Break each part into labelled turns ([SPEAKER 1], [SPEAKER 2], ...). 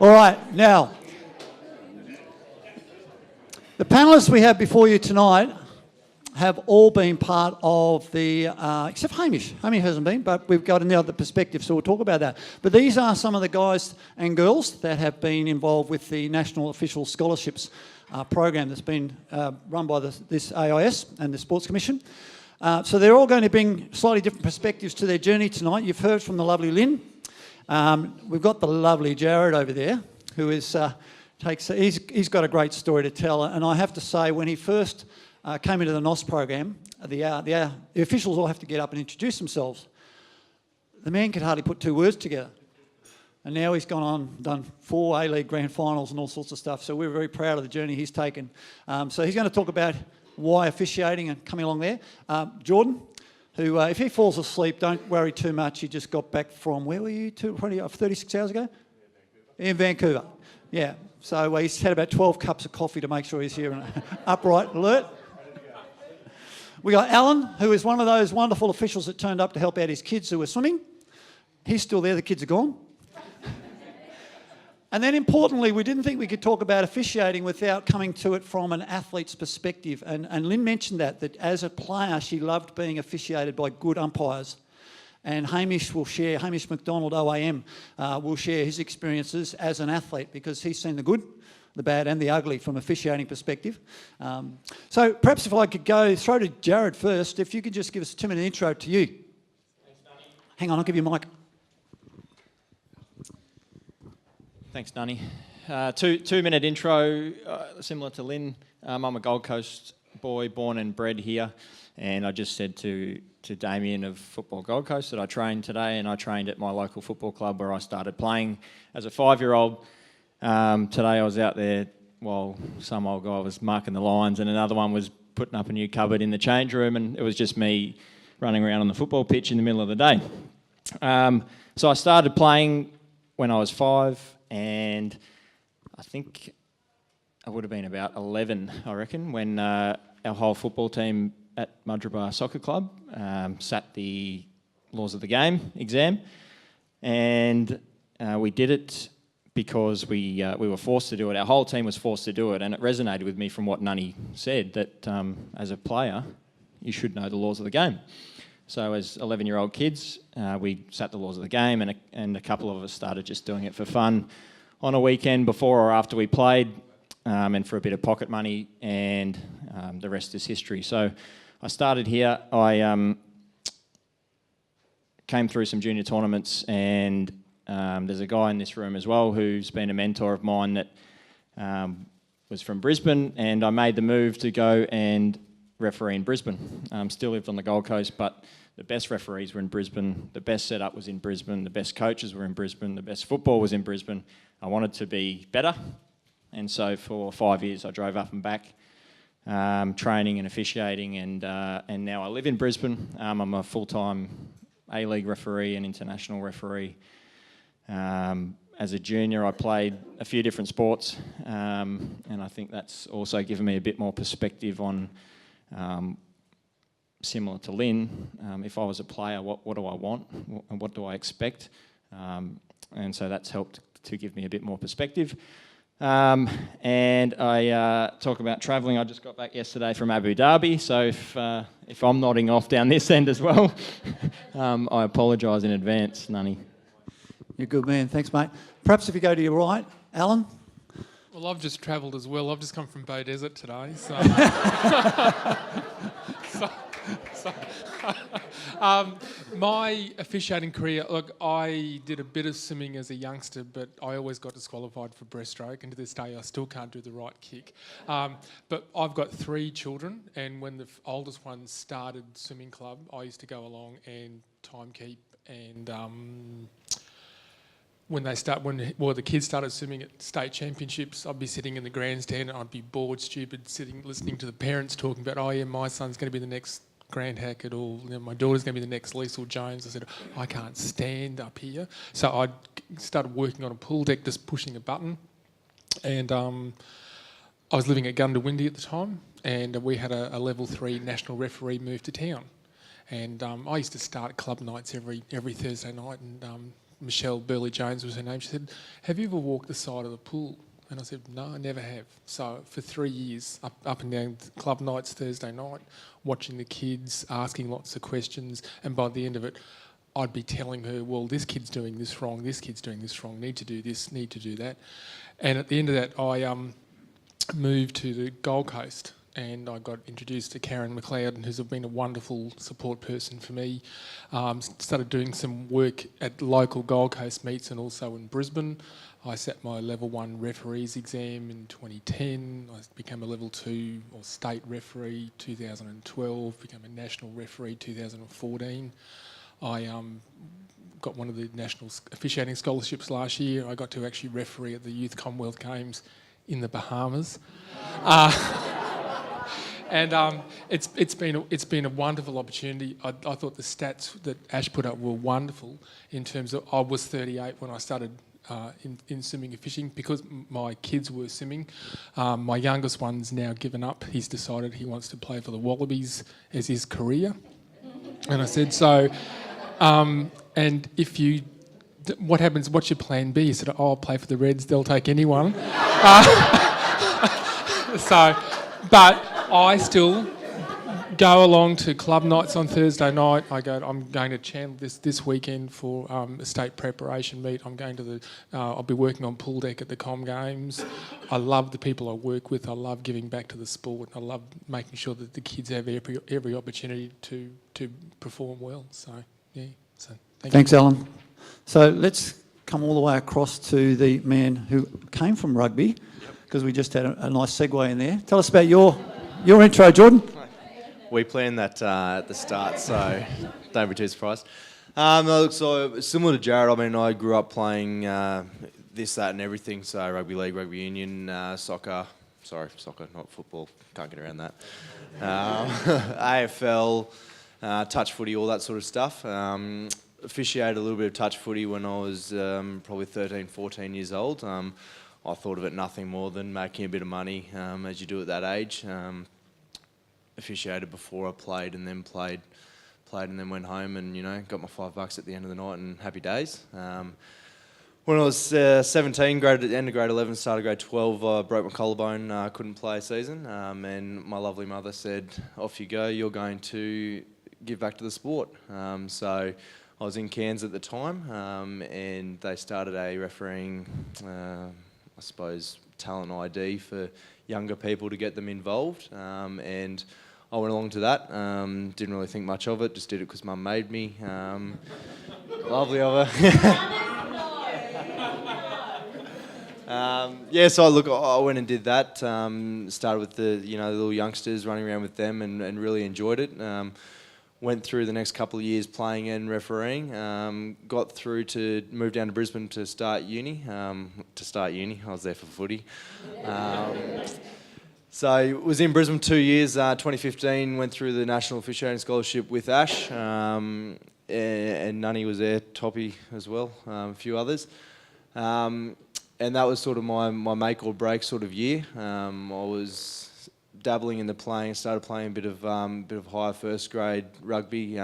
[SPEAKER 1] All right, now, the panellists we have before you tonight have all been part of the, except Hamish. Hamish hasn't been, but we've got another perspective, so we'll talk about that. But these are some of the guys and girls that have been involved with the National Official Scholarships program that's been run by this AIS and the Sports Commission. So they're all going to bring slightly different perspectives to their journey tonight. You've heard from the lovely Lynn. We've got the lovely Jared over there, who is he's got a great story to tell. And I have to say, when he first came into the NOS program, the officials all have to get up and introduce themselves. The man could hardly put two words together. And now he's gone on, done 4 A-League grand finals and all sorts of stuff. So we're very proud of the journey he's taken. So he's going to talk about why officiating and coming along there. Jordan, who, if he falls asleep, don't worry too much. He just got back from, where were you, 36 hours ago? In Vancouver. Yeah. So he's had about 12 cups of coffee to make sure he's here and upright, alert. We got Alan, who is one of those wonderful officials that turned up to help out his kids who were swimming. He's still there, the kids are gone. And then importantly, we didn't think we could talk about officiating without coming to it from an athlete's perspective. And Lynn mentioned that as a player, she loved being officiated by good umpires. And Hamish McDonald, OAM, will share his experiences as an athlete because he's seen the good, the bad and the ugly from officiating perspective. So perhaps if I could throw to Jared first, if you could just give us a 2-minute intro to you.
[SPEAKER 2] Thanks, Dunny.
[SPEAKER 1] Hang on, I'll give you a mic.
[SPEAKER 2] Thanks, Dunny. 2-minute intro, similar to Lynn. I'm a Gold Coast boy, born and bred here, and I just said to Damien of Football Gold Coast that I trained today, and I trained at my local football club where I started playing as a 5-year-old. Today I was out there while some old guy was marking the lines and another one was putting up a new cupboard in the change room, and it was just me running around on the football pitch in the middle of the day. So I started playing when I was 5, and I think I would have been about 11, I reckon, when our whole football team at Mudgeeraba Soccer Club sat the Laws of the Game exam, and we did it because we were forced to do it. Our whole team was forced to do it, and it resonated with me from what Nunny said, that as a player, you should know the laws of the game. So as 11-year-old kids, we sat the laws of the game, and a couple of us started just doing it for fun on a weekend before or after we played, and for a bit of pocket money, and the rest is history. So I started here. I came through some junior tournaments, and there's a guy in this room as well who's been a mentor of mine that was from Brisbane, and I made the move to go and referee in Brisbane. Still lived on the Gold Coast, but the best referees were in Brisbane, the best setup was in Brisbane, the best coaches were in Brisbane, the best football was in Brisbane. I wanted to be better, and so for 5 years I drove up and back, training and officiating, and now I live in Brisbane. I'm a full-time A-League referee and international referee. As a junior, I played a few different sports, and I think that's also given me a bit more perspective on, similar to Lynn, if I was a player, what do I want and what do I expect? And so that's helped to give me a bit more perspective. And I talk about travelling. I just got back yesterday from Abu Dhabi, so if I'm nodding off down this end as well, I apologise in advance, Nunny.
[SPEAKER 1] You're a good man. Thanks, mate. Perhaps if you go to your right, Alan.
[SPEAKER 3] Well, I've just travelled as well. I've just come from Bow Desert today, so... my officiating career, look, I did a bit of swimming as a youngster, but I always got disqualified for breaststroke, and to this day I still can't do the right kick. But I've got 3 children, and when the oldest one started swimming club, I used to go along and timekeep, and when the kids started swimming at state championships, I'd be sitting in the grandstand and I'd be bored, stupid, listening to the parents talking about, oh yeah, my son's going to be the next Grant Hackett, or my daughter's going to be the next Liesl Jones. I said, I can't stand up here. So I started working on a pool deck, just pushing a button. And I was living at Gundawindi at the time, and we had a level 3 national referee move to town. And I used to start club nights every Thursday night and Michelle Burley-Jones was her name. She said, "Have you ever walked the side of the pool?" And I said, "No, I never have." So for 3 years, up and down club nights, Thursday night, watching the kids, asking lots of questions, and by the end of it, I'd be telling her, "Well, this kid's doing this wrong, this kid's doing this wrong, need to do this, need to do that." And at the end of that, I moved to the Gold Coast, and I got introduced to Karen McLeod, who's been a wonderful support person for me. Started doing some work at local Gold Coast meets and also in Brisbane. I sat my level 1 referees exam in 2010. I became a level 2 or state referee 2012, became a national referee 2014. I got one of the national officiating scholarships last year. I got to actually referee at the Youth Commonwealth Games in the Bahamas. And it's been a wonderful opportunity. I thought the stats that Ash put up were wonderful in terms of I was 38 when I started in swimming and fishing because my kids were swimming. My youngest one's now given up. He's decided he wants to play for the Wallabies as his career. And I said, so, and if you, what happens, what's your plan B? He said, "Oh, I'll play for the Reds, they'll take anyone." But I still go along to club nights on Thursday night. I'm going to Chandler this weekend for a state preparation meet. I'm going to I'll be working on pool deck at the Com Games. I love the people I work with. I love giving back to the sport. I love making sure that the kids have every opportunity to perform well. So, yeah. So,
[SPEAKER 1] Thanks, Alan. So let's come all the way across to the man who came from rugby, because we just had a nice segue in there. Tell us about your intro, Jordan.
[SPEAKER 4] We planned that at the start, so don't be too surprised. No, so similar to Jared, I mean, I grew up playing this, that and everything, so rugby league, rugby union, soccer, not football, can't get around that. AFL, touch footy, all that sort of stuff. Officiated a little bit of touch footy when I was probably 13, 14 years old. I thought of it nothing more than making a bit of money as you do at that age. Officiated before I played and then played and then went home and, got my $5 at the end of the night and happy days. When I was 17, end of grade 11, started grade 12, I broke my collarbone, couldn't play a season, and my lovely mother said, "Off you go, you're going to give back to the sport." So I was in Cairns at the time, and they started a refereeing, I suppose, talent ID for younger people to get them involved, and I went along to that. Didn't really think much of it, just did it because Mum made me. Lovely of her. So I went and did that. Started with the little youngsters, running around with them, and really enjoyed it. Went through the next couple of years playing and refereeing. Got through to move down to Brisbane to start uni. I was there for footy. So I was in Brisbane 2 years. 2015 went through the National Officiating Scholarship with Ash, and Nunny was there, Toppy as well, a few others. And that was sort of my make or break sort of year. I was dabbling in the playing, started playing a bit of higher first grade rugby,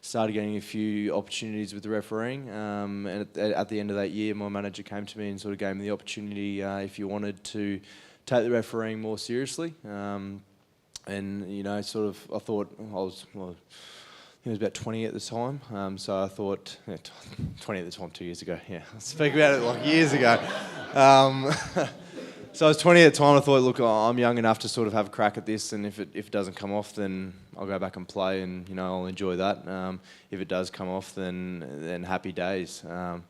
[SPEAKER 4] started getting a few opportunities with the refereeing, and at the end of that year my manager came to me and sort of gave me the opportunity if you wanted to take the refereeing more seriously, and sort of I thought I was about 20 at the time, so I thought 20 at the time 2 years ago, I speak about it like years ago. So I was 20 at the time. I thought, look, I'm young enough to sort of have a crack at this, and if it doesn't come off, then I'll go back and play, and I'll enjoy that. If it does come off, then happy days. So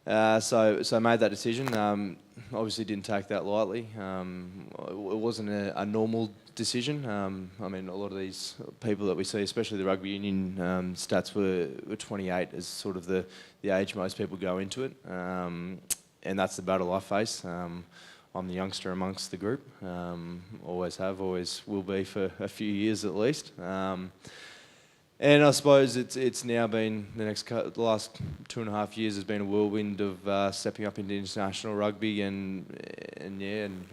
[SPEAKER 4] I made that decision. Obviously, didn't take that lightly. It wasn't a normal decision. I mean, a lot of these people that we see, especially the rugby union stats, were 28 as sort of the age most people go into it, and that's the battle I face. I'm the youngster amongst the group, always have, always will be for a few years at least. And I suppose it's now been the last 2.5 years has been a whirlwind of stepping up into international rugby and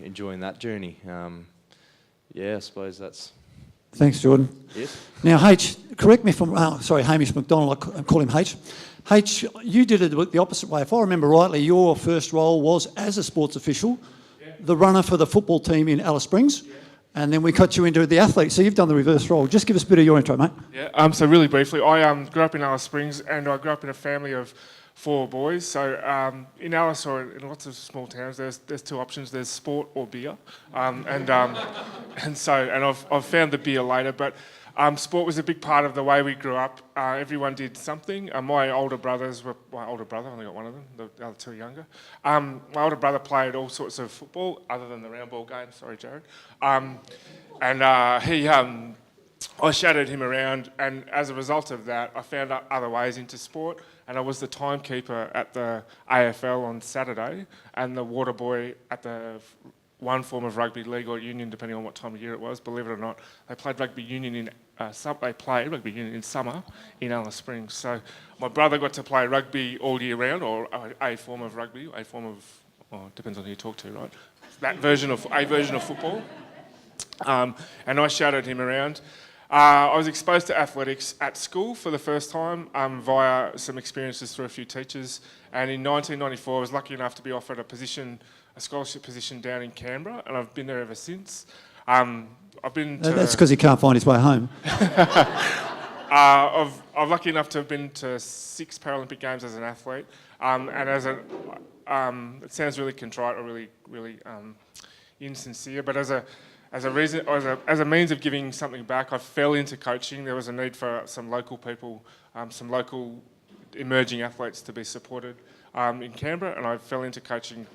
[SPEAKER 4] enjoying that journey. I suppose that's
[SPEAKER 1] Thanks, Jordan.
[SPEAKER 4] Yes.
[SPEAKER 1] Now, H, correct me if I'm... sorry, Hamish McDonald, I call him H. H, you did it the opposite way. If I remember rightly, your first role was as a sports official, the runner for the football team in Alice Springs, and then we got you into the athlete. So you've done the reverse role. Just give us a bit of your intro, mate.
[SPEAKER 5] Yeah, so really briefly, I grew up in Alice Springs, and I grew up in a family of 4 boys. So in Alice, or in lots of small towns, there's 2 options. There's sport or beer, and I've found the beer later, but sport was a big part of the way we grew up. Everyone did something. My older brothers were... My older brother, I only got one of them, the other 2 are younger. My older brother played all sorts of football, other than the round ball game. Sorry, Jared. I shadowed him around, and as a result of that, I found other ways into sport, and I was the timekeeper at the AFL on Saturday, and the water boy at the one form of rugby league or union, depending on what time of year it was. Believe it or not, they played rugby union in summer in Alice Springs. So my brother got to play rugby all year round, or a form of rugby, depends on who you talk to, right? A version of football. And I shadowed him around. I was exposed to athletics at school for the first time via some experiences through a few teachers. And in 1994, I was lucky enough to be offered a scholarship position down in Canberra, and I've been there ever since. I've been to...
[SPEAKER 1] That's because he can't find his way home.
[SPEAKER 5] I'm lucky enough to have been to 6 Paralympic Games as an athlete, and it sounds really contrite or really insincere, but as a means of giving something back, I fell into coaching. There was a need for some local people, some local emerging athletes to be supported in Canberra, and I fell into coaching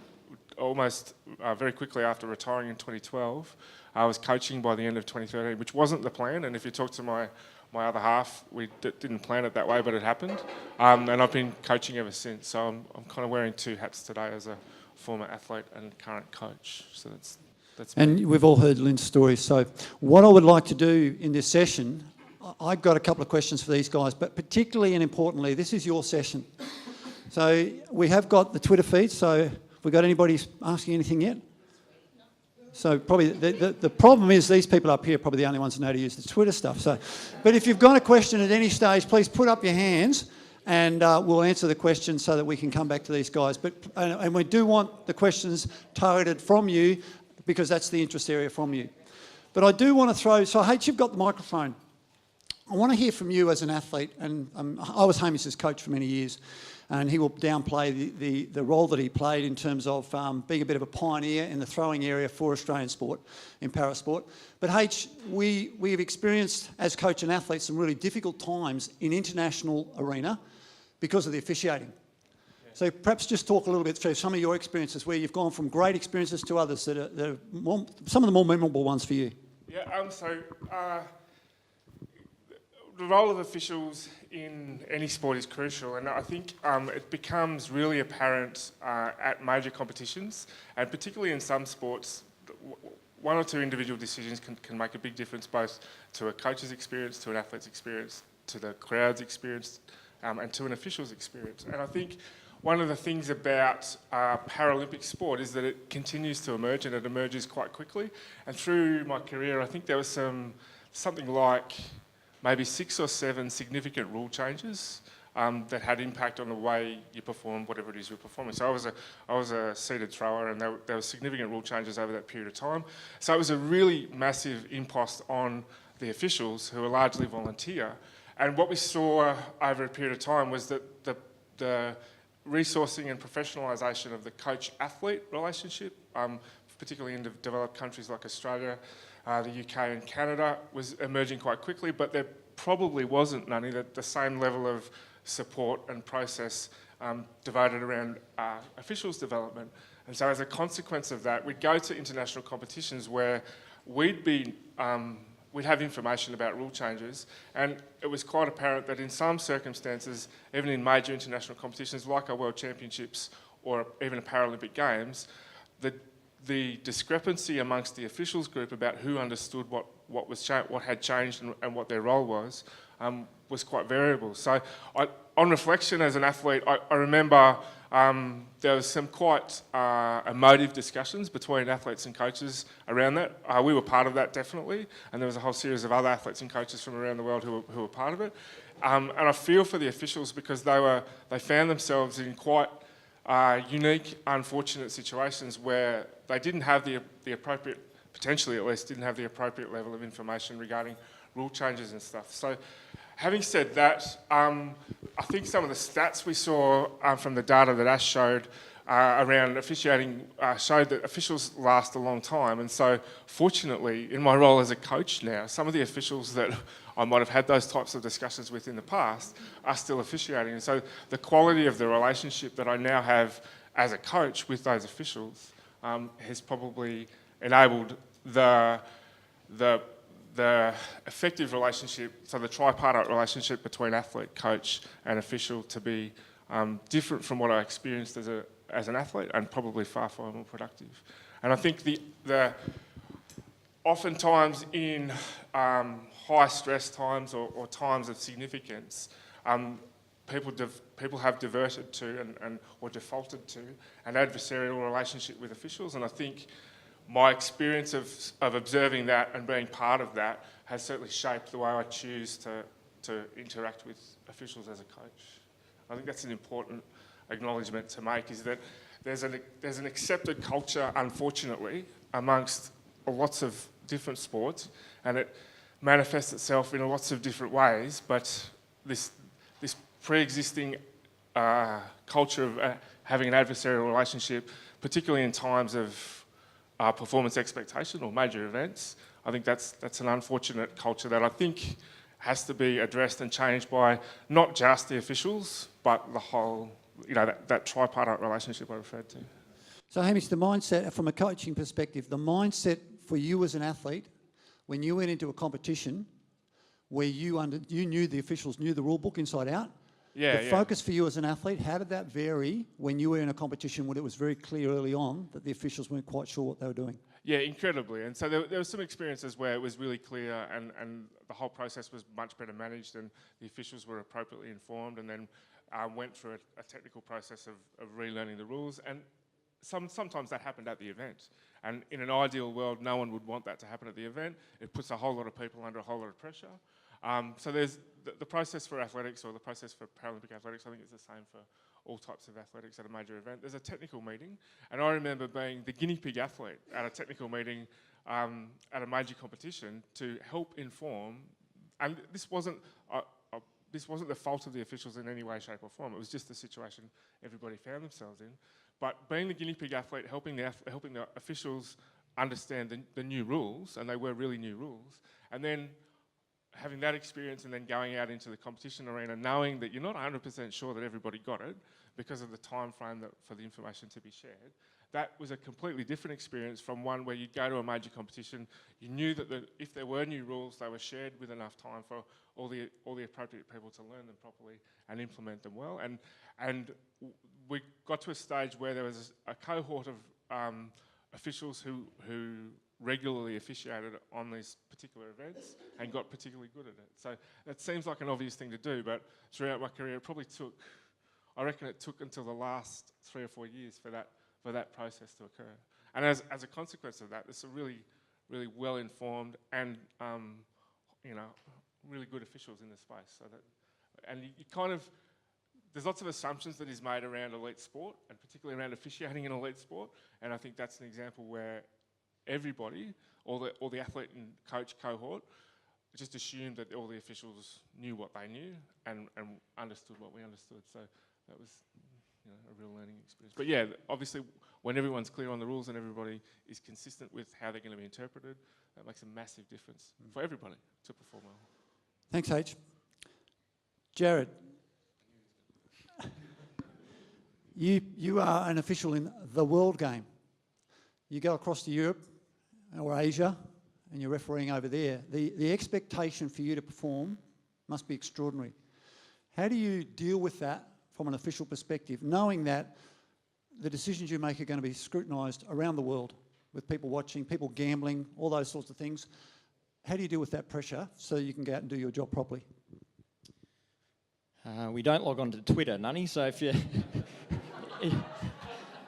[SPEAKER 5] almost very quickly after retiring in 2012. I was coaching by the end of 2013, which wasn't the plan, and if you talk to my other half, we didn't plan it that way, but it happened. And I've been coaching ever since, so I'm kind of wearing 2 hats today as a former athlete and current coach. So that's me.
[SPEAKER 1] And we've all heard Lynn's story. So what I would like to do in this session, I've got a couple of questions for these guys, but particularly and importantly, this is your session. So we have got the Twitter feed, so have we got anybody asking anything yet? So probably the problem is these people up here are probably the only ones who know how to use the Twitter stuff. So, but if you've got a question at any stage, please put up your hands and we'll answer the question so that we can come back to these guys. But and we do want the questions targeted from you because that's the interest area from you. But I do want to throw... So H, you've got the microphone. I want to hear from you as an athlete, and I was Hamish's coach for many years, and he will downplay the role that he played in terms of being a bit of a pioneer in the throwing area for Australian sport, in parasport. But H, we have experienced, as coach and athlete, some really difficult times in international arena because of the officiating. So perhaps just talk a little bit through some of your experiences where you've gone from great experiences to others that are more, some of the more memorable ones for you.
[SPEAKER 5] Yeah, the role of officials in any sport is crucial, and I think it becomes really apparent at major competitions, and particularly in some sports, 1 or 2 individual decisions can make a big difference both to a coach's experience, to an athlete's experience, to the crowd's experience, and to an official's experience. And I think one of the things about Paralympic sport is that it continues to emerge, and it emerges quite quickly. And through my career, I think there was something like maybe 6 or 7 significant rule changes that had impact on the way you perform whatever it is you're performing. So I was a seated thrower, and there were significant rule changes over that period of time. So it was a really massive impost on the officials, who are largely volunteer. And what we saw over a period of time was that the resourcing and professionalisation of the coach-athlete relationship, particularly in developed countries like Australia, the UK and Canada, was emerging quite quickly, but there probably wasn't, Nani, the same level of support and process devoted around officials' development. And so as a consequence of that, we'd go to international competitions where we'd have information about rule changes, and it was quite apparent that in some circumstances, even in major international competitions like our World Championships or even a Paralympic Games, the discrepancy amongst the officials group about who understood what had changed and what their role was quite variable. So on reflection as an athlete, I remember there was some quite emotive discussions between athletes and coaches around that. We were part of that, definitely, and there was a whole series of other athletes and coaches from around the world who were part of it. And I feel for the officials because they found themselves in quite unique, unfortunate situations where they didn't have the appropriate, potentially at least, didn't have the appropriate level of information regarding rule changes and stuff. So having said that, I think some of the stats we saw from the data that Ash showed around officiating showed that officials last a long time. And so fortunately, in my role as a coach now, some of the officials that I might have had those types of discussions with in the past are still officiating. And so the quality of the relationship that I now have as a coach with those officials has probably enabled the effective relationship, so the tripartite relationship between athlete, coach and official to be different from what I experienced as an athlete, and probably far more productive. And I think the oftentimes in high stress times or times of significance, people have diverted to or defaulted to an adversarial relationship with officials, and I think my experience of observing that and being part of that has certainly shaped the way I choose to interact with officials as a coach. I think that's an important acknowledgement to make, is that there's an accepted culture, unfortunately, amongst lots of different sports, and it manifests itself in lots of different ways, but this pre-existing culture of having an adversarial relationship, particularly in times of performance expectation or major events, I think that's an unfortunate culture that I think has to be addressed and changed by not just the officials, but the whole, that tripartite relationship I referred to.
[SPEAKER 1] So Hamish, the mindset from a coaching perspective, the mindset for you as an athlete, when you went into a competition where you knew the officials knew the rule book inside out, the focus for you as an athlete, how did that vary when you were in a competition when it was very clear early on that the officials weren't quite sure what they were doing?
[SPEAKER 5] Yeah, incredibly. And so there were some experiences where it was really clear and the whole process was much better managed and the officials were appropriately informed, and then went through a technical process of relearning the rules. And sometimes that happened at the event. And in an ideal world, no one would want that to happen at the event. It puts a whole lot of people under a whole lot of pressure. So there's the process for athletics, or the process for Paralympic athletics, I think it's the same for all types of athletics at a major event. There's a technical meeting, and I remember being the guinea pig athlete at a technical meeting at a major competition to help inform, and this wasn't the fault of the officials in any way, shape or form. It was just the situation everybody found themselves in. But being the guinea pig athlete, helping the officials understand the new rules, and they were really new rules, and then having that experience and then going out into the competition arena knowing that you're not 100% sure that everybody got it because of the time frame for the information to be shared, that was a completely different experience from one where you'd go to a major competition, you knew that if there were new rules, they were shared with enough time for all the appropriate people to learn them properly and implement them well. And we got to a stage where there was a cohort of officials who regularly officiated on these particular events and got particularly good at it. So that seems like an obvious thing to do, but throughout my career, it probably took until the last 3 or 4 years for that process to occur. And as a consequence of that, there's a really, really well-informed and really good officials in the space. So that, and you kind of, there's lots of assumptions that is made around elite sport, and particularly around officiating in elite sport. And I think that's an example where everybody, all the athlete and coach cohort, just assumed that all the officials knew what they knew and understood what we understood. So that was a real learning experience. But yeah, obviously, when everyone's clear on the rules and everybody is consistent with how they're going to be interpreted, that makes a massive difference for everybody to perform well.
[SPEAKER 1] Thanks, H. Jared, you are an official in the World Game. You go across to Europe or Asia and you're refereeing over there. The expectation for you to perform must be extraordinary. How do you deal with that from an official perspective, knowing that the decisions you make are going to be scrutinised around the world with people watching, people gambling, all those sorts of things? How do you deal with that pressure so you can go out and do your job properly?
[SPEAKER 2] We don't log on to Twitter, Nunny, so if you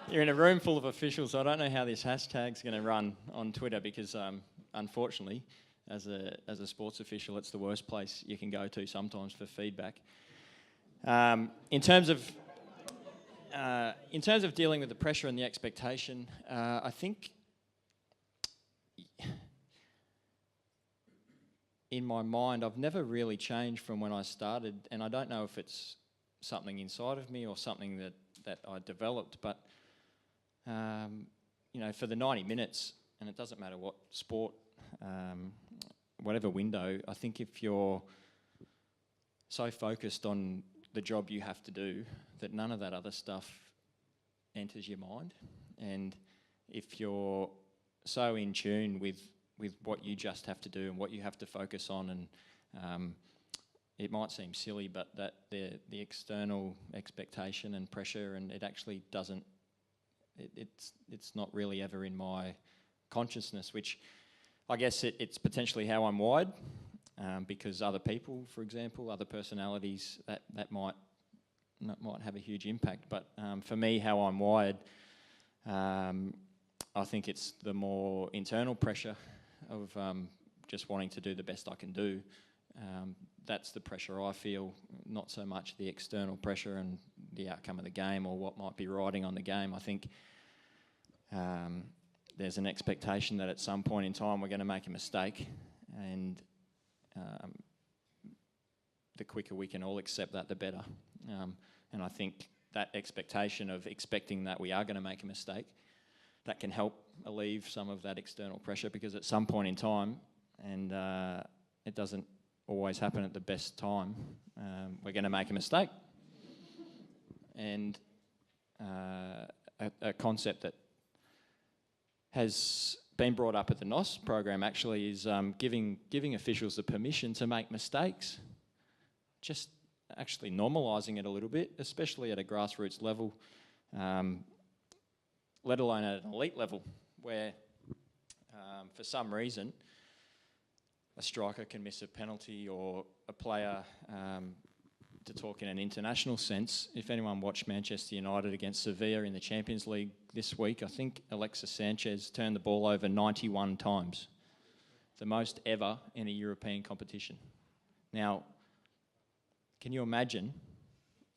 [SPEAKER 2] you're in a room full of officials. So I don't know how this hashtag's going to run on Twitter because, unfortunately, as a sports official, it's the worst place you can go to sometimes for feedback. In terms of dealing with the pressure and the expectation, I think in my mind, I've never really changed from when I started, and I don't know if it's something inside of me or something that I developed, but for the 90 minutes, and it doesn't matter what sport, whatever window, I think if you're so focused on the job you have to do that none of that other stuff enters your mind, and if you're so in tune with what you just have to do and what you have to focus on, and it might seem silly, but that the external expectation and pressure, and it actually doesn't, it's not really ever in my consciousness, which I guess it's potentially how I'm wired, because other people, for example, other personalities, that might have a huge impact. But for me, how I'm wired, I think it's the more internal pressure of just wanting to do the best I can do. That's the pressure I feel, not so much the external pressure and the outcome of the game or what might be riding on the game. I think there's an expectation that at some point in time we're going to make a mistake, and the quicker we can all accept that, the better. And I think that expectation of expecting that we are going to make a mistake, that can help alleviate some of that external pressure, because at some point in time, and it doesn't always happen at the best time, we're going to make a mistake. And a concept that has been brought up at the NOS program actually is giving officials the permission to make mistakes, just actually normalising it a little bit, especially at a grassroots level, let alone at an elite level, where for some reason a striker can miss a penalty, or a player, to talk in an international sense, if anyone watched Manchester United against Sevilla in the Champions League this week, I think Alexis Sanchez turned the ball over 91 times, the most ever in a European competition. Now, can you imagine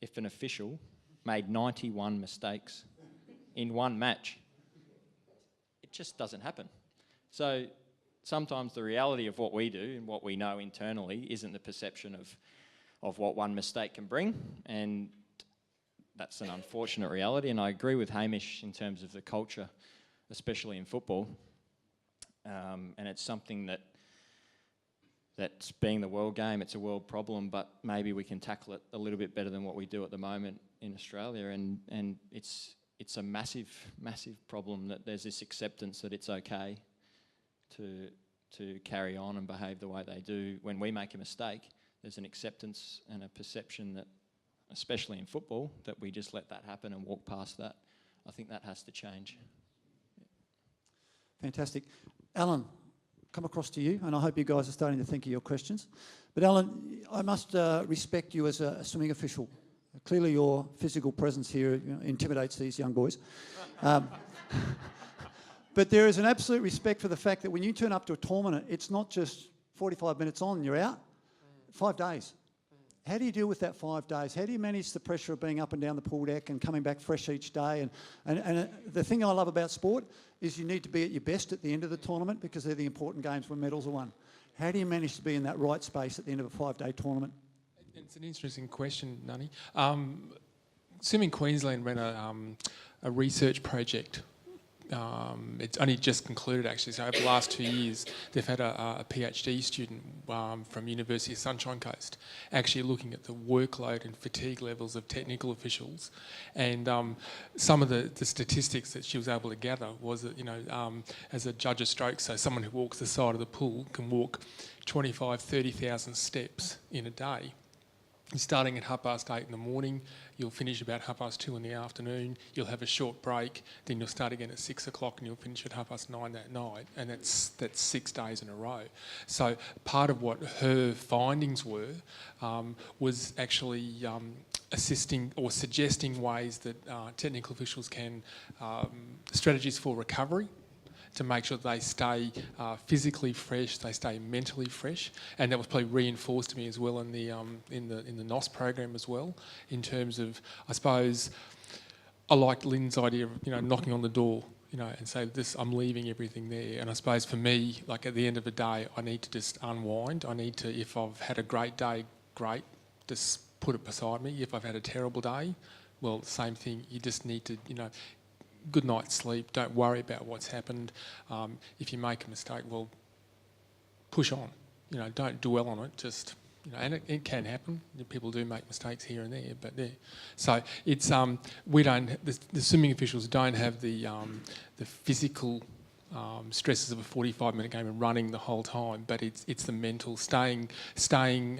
[SPEAKER 2] if an official made 91 mistakes in one match? It just doesn't happen. So sometimes the reality of what we do and what we know internally isn't the perception of what one mistake can bring, and that's an unfortunate reality. And I agree with Hamish in terms of the culture, especially in football, and it's something that's being the world game, it's a world problem, but maybe we can tackle it a little bit better than what we do at the moment in Australia, and it's a massive, massive problem that there's this acceptance that it's okay to carry on and behave the way they do. When we make a mistake, there's an acceptance and a perception that, especially in football, that we just let that happen and walk past that. I think that has to change.
[SPEAKER 1] Fantastic. Alan, come across to you, and I hope you guys are starting to think of your questions. But Alan, I must respect you as a swimming official. Clearly your physical presence here intimidates these young boys. But there is an absolute respect for the fact that when you turn up to a tournament, it's not just 45 minutes on and you're out. 5 days. How do you deal with that 5 days? How do you manage the pressure of being up and down the pool deck and coming back fresh each day? And the thing I love about sport is you need to be at your best at the end of the tournament, because they're the important games when medals are won. How do you manage to be in that right space at the end of a 5-day tournament?
[SPEAKER 3] It's an interesting question, Nani. Swimming Queensland ran a research project. It's only just concluded, actually. So over the last 2 years, they've had a PhD student from University of Sunshine Coast actually looking at the workload and fatigue levels of technical officials. And some of the statistics that she was able to gather was that, as a judge of stroke, so someone who walks the side of the pool can walk 25, 30,000 steps in a day. You're starting at 8:30 in the morning, you'll finish about 2:30 in the afternoon, you'll have a short break, then you'll start again at 6 o'clock and you'll finish at 9:30 that night, and that's 6 days in a row. So part of what her findings were was actually assisting or suggesting ways that technical officials can, strategies for recovery, to make sure that they stay physically fresh, they stay mentally fresh, and that was probably reinforced to me as well in the NOS program as well. In terms of, I suppose, I liked Lynn's idea of knocking on the door, and say this, I'm leaving everything there. And I suppose for me, like at the end of the day, I need to just unwind. I need to, if I've had a great day, great, just put it beside me. If I've had a terrible day, well, same thing. You just need to, good night's sleep. Don't worry about what's happened. If you make a mistake, well, push on. Don't dwell on it. Just and it can happen. People do make mistakes here and there, but there. So it's we don't. The swimming officials don't have the physical stresses of a 45-minute game and running the whole time, but it's the mental staying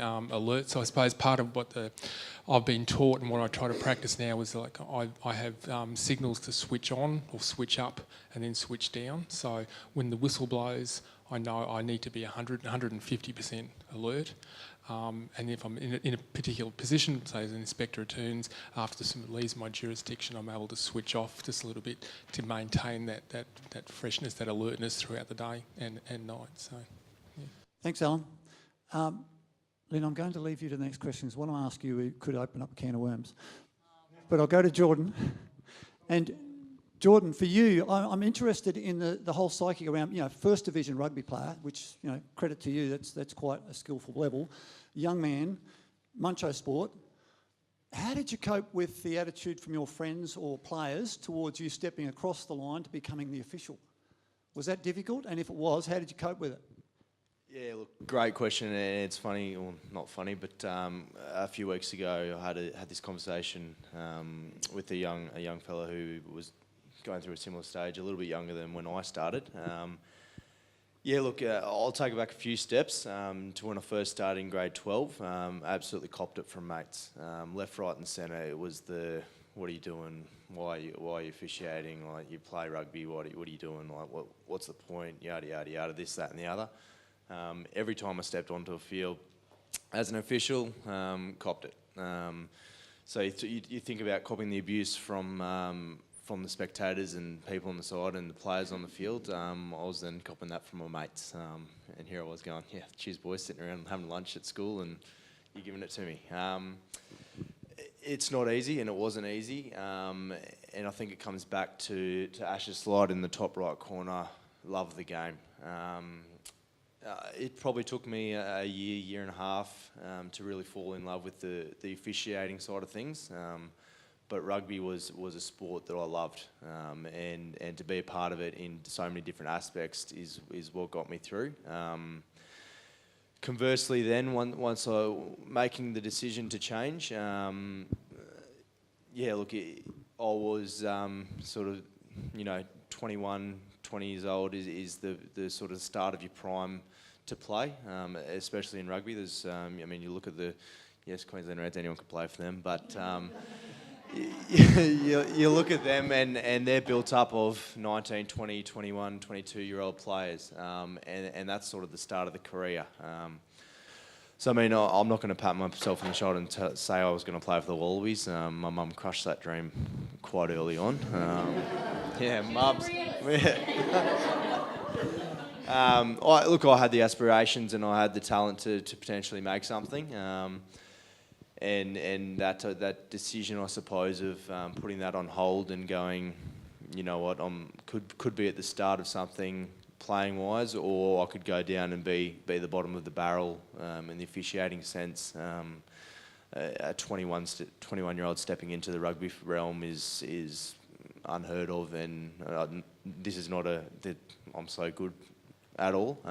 [SPEAKER 3] alert. So I suppose part of what I've been taught and what I try to practice now is like I have signals to switch on or switch up and then switch down. So when the whistle blows, I know I need to be 150% alert. And if I'm in a particular position, say as an inspector returns, after something leaves my jurisdiction, I'm able to switch off just a little bit to maintain that freshness, that alertness throughout the day and night. So, yeah.
[SPEAKER 1] Thanks, Alan. Lynn, I'm going to leave you to the next questions. What I ask you could open up a can of worms. But I'll go to Jordan. And Jordan, for you, I'm interested in the whole psyche around, first division rugby player, which, credit to you, that's quite a skillful level. Young man, muncho sport. How did you cope with the attitude from your friends or players towards you stepping across the line to becoming the official? Was that difficult? And if it was, how did you cope with it?
[SPEAKER 4] Yeah, look, great question, and it's funny, or not funny, but a few weeks ago I had this conversation with a young fella who was going through a similar stage, a little bit younger than when I started. Yeah, look, I'll take it back a few steps to when I first started in grade 12. Absolutely copped it from mates, left, right, and centre. It was what are you doing? Why are you officiating? Like, you play rugby. What are you doing? Like, what's the point? Yada yada yada. This, that, and the other. Every time I stepped onto a field as an official, copped it. So you think about copping the abuse from the spectators and people on the side and the players on the field. I was then copping that from my mates, and here I was going, yeah, cheers boys, sitting around having lunch at school and you're giving it to me. It's not easy, and it wasn't easy, and I think it comes back to Ash's slide in the top right corner, love the game. It probably took me a year and a half to really fall in love with the officiating side of things. But rugby was a sport that I loved, and to be a part of it in so many different aspects is what got me through. Conversely, then once I making the decision to change, yeah, look, I was sort of 21, 20 years old is the sort of start of your prime to play, especially in rugby. There's, you look at Queensland Reds, anyone can play for them, but. You look at them and they're built up of 19, 20, 21, 22-year-old players, and that's sort of the start of the career. So, I'm not going to pat myself on the shoulder and say I was going to play for the Wallabies. My mum crushed that dream quite early on. Yeah, mums. I had the aspirations and I had the talent to potentially make something. And that decision, I suppose, of putting that on hold and going, you know what, could be at the start of something playing wise, or I could go down and be the bottom of the barrel in the officiating sense. A 21-year-old stepping into the rugby realm is unheard of, and this is not I'm so good at all.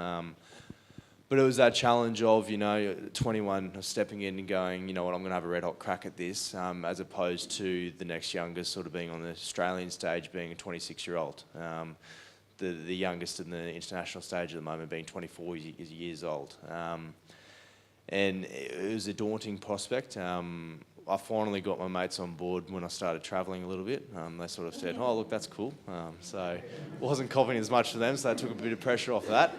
[SPEAKER 4] But it was that challenge of, 21 stepping in and going, you know what, I'm going to have a red hot crack at this, as opposed to the next youngest sort of being on the Australian stage being a 26-year-old. The youngest in the international stage at the moment being 24 years old. and it was a daunting prospect. I finally got my mates on board when I started travelling a little bit. They sort of said, "Oh, look, that's cool." So wasn't copying as much for them, so that took a bit of pressure off that.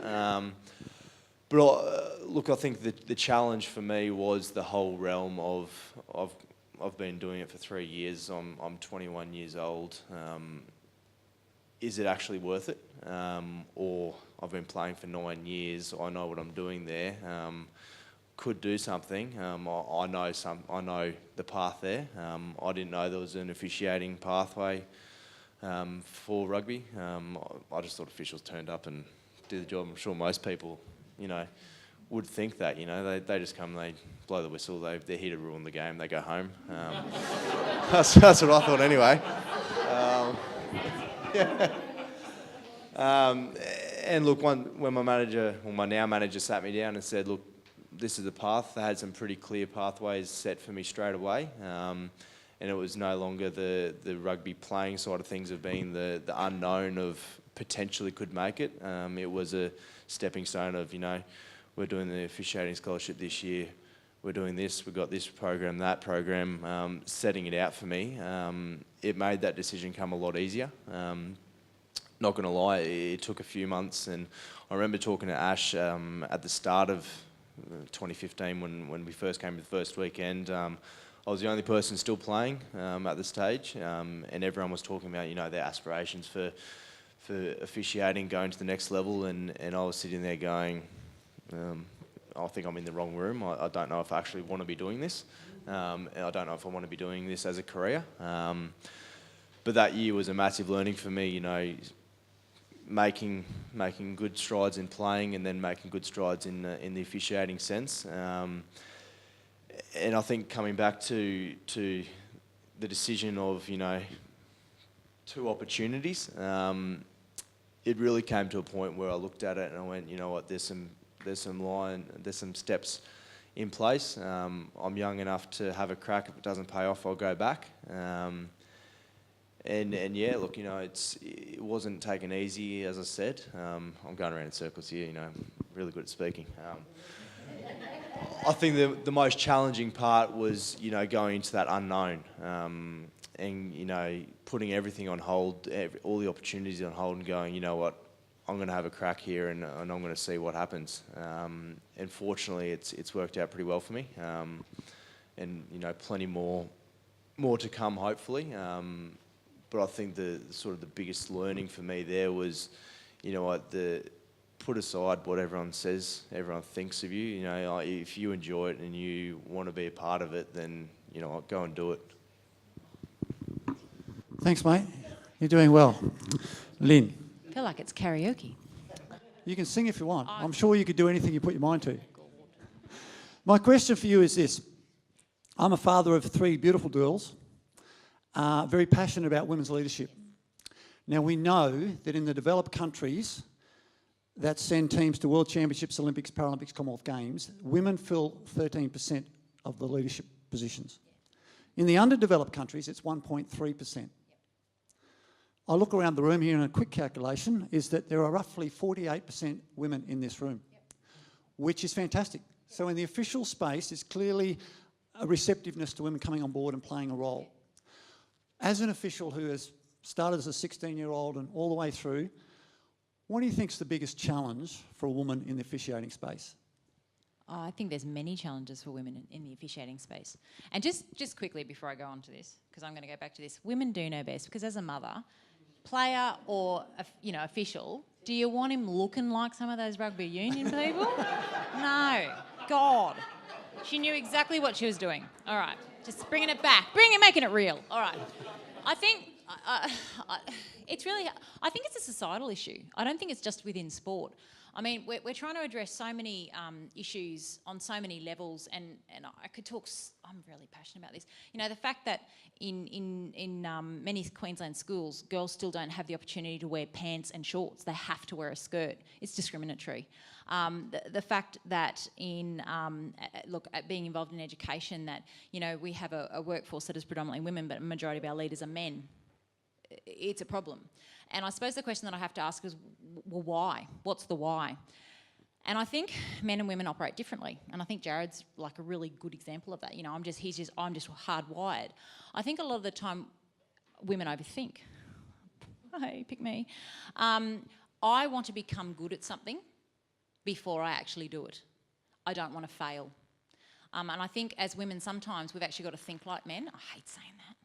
[SPEAKER 4] Look, I think the challenge for me was the whole realm of I've been doing it for 3 years. I'm 21 years old. Is it actually worth it? Or I've been playing for 9 years. I know what I'm doing there. Could do something. I know the path there. I didn't know there was an officiating pathway for rugby. I just thought officials turned up and did the job. I'm sure most people, would think that. They just come, they blow the whistle, they're here to ruin the game, they go home. That's what I thought anyway. And look, when my now manager sat me down and said, "Look, this is the path," they had some pretty clear pathways set for me straight away. And it was no longer the rugby playing side of things of being the unknown of potentially could make it. It was a stepping stone of, we're doing the officiating scholarship this year, we're doing this, we've got this program, that program, setting it out for me. It made that decision come a lot easier. Not going to lie, it took a few months, and I remember talking to Ash at the start of 2015 when we first came to the first weekend. I was the only person still playing at the stage, and everyone was talking about their aspirations for officiating, going to the next level, and I was sitting there going, I think I'm in the wrong room. I don't know if I actually want to be doing this, and I don't know if I want to be doing this as a career. But that year was a massive learning for me, making good strides in playing and then making good strides in the officiating sense. And I think coming back to the decision of, 2 opportunities, it really came to a point where I looked at it and I went, you know what, there's some steps in place. I'm young enough to have a crack. If it doesn't pay off, I'll go back. And yeah, look, it wasn't taken easy, as I said. I'm going around in circles here, I'm really good at speaking. I think the most challenging part was, going into that unknown, and, putting everything on hold, all the opportunities on hold and going, you know what, I'm going to have a crack here and I'm going to see what happens. And fortunately, it's worked out pretty well for me. And, plenty more to come, hopefully. But I think the biggest learning for me there was, put aside what everyone says, everyone thinks of you. If you enjoy it and you want to be a part of it, then, go and do it.
[SPEAKER 1] Thanks, mate. You're doing well. Lynn.
[SPEAKER 6] I feel like it's karaoke.
[SPEAKER 1] You can sing if you want. I'm sure you could do anything you put your mind to. My question for you is this. I'm a father of 3 beautiful girls, very passionate about women's leadership. Now, we know that in the developed countries that send teams to World Championships, Olympics, Paralympics, Commonwealth Games, women fill 13% of the leadership positions. In the underdeveloped countries, it's 1.3%. I look around the room here and a quick calculation is that there are roughly 48% women in this room, which is fantastic. So in the official space, there's clearly a receptiveness to women coming on board and playing a role. As an official who has started as a 16-year-old and all the way through, what do you think is the biggest challenge for a woman in the officiating space?
[SPEAKER 6] I think there's many challenges for women in the officiating space. And just quickly before I go on to this, because I'm going to go back to this, women do know best, because as a mother, player or official, do you want him looking like some of those rugby union people? No. God. She knew exactly what she was doing. All right. Just bringing it back. Making it real. All right. I think it's a societal issue. I don't think it's just within sport. I mean, we're trying to address so many issues on so many levels, and I could talk. I'm really passionate about this. The fact that in many Queensland schools, girls still don't have the opportunity to wear pants and shorts. They have to wear a skirt. It's discriminatory. The fact that at being involved in education, that we have a workforce that is predominantly women, but a majority of our leaders are men. It's a problem. And I suppose the question that I have to ask is, well, why? What's the why? And I think men and women operate differently. And I think Jared's like a really good example of that. You know, I'm just hardwired. I think a lot of the time women overthink. Hey, pick me. I want to become good at something before I actually do it. I don't want to fail. And I think as women sometimes we've actually got to think like men. I hate saying that.